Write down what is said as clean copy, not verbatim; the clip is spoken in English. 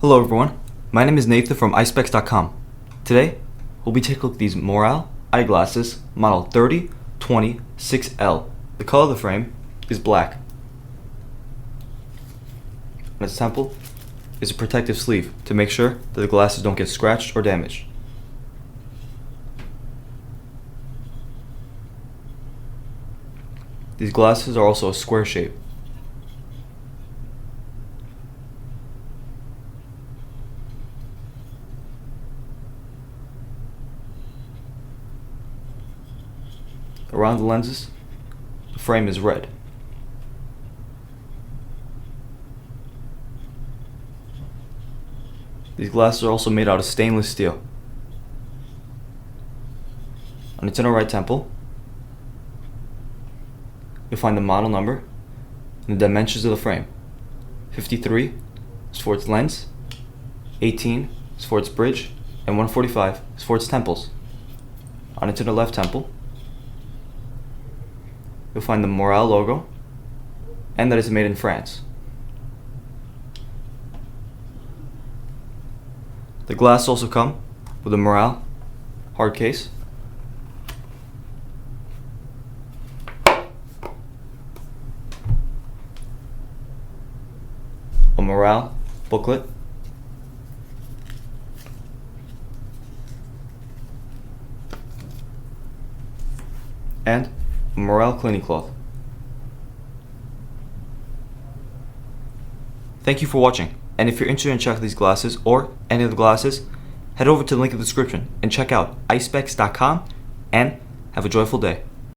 Hello everyone, my name is Nathan from Eyespecs.com. Today, we'll be taking a look at these Morel eyeglasses model 3026L. The color of the frame is black. On its temple is a protective sleeve to make sure that the glasses don't get scratched or damaged. These glasses are also a square shape. Around the lenses, the frame is red. These glasses are also made out of stainless steel. On its inner right temple, you'll find the model number and the dimensions of the frame. 53 is for its lens, 18 is for its bridge, and 145 is for its temples. On its inner left temple, you'll find the Morel logo and that it's made in France. The glasses also come with a Morel hard case, a Morel booklet, and a Morel cleaning cloth. Thank you for watching, and if you're interested in checking these glasses or any of the glasses, head over to the link in the description and check out Eyespecs.com and have a joyful day.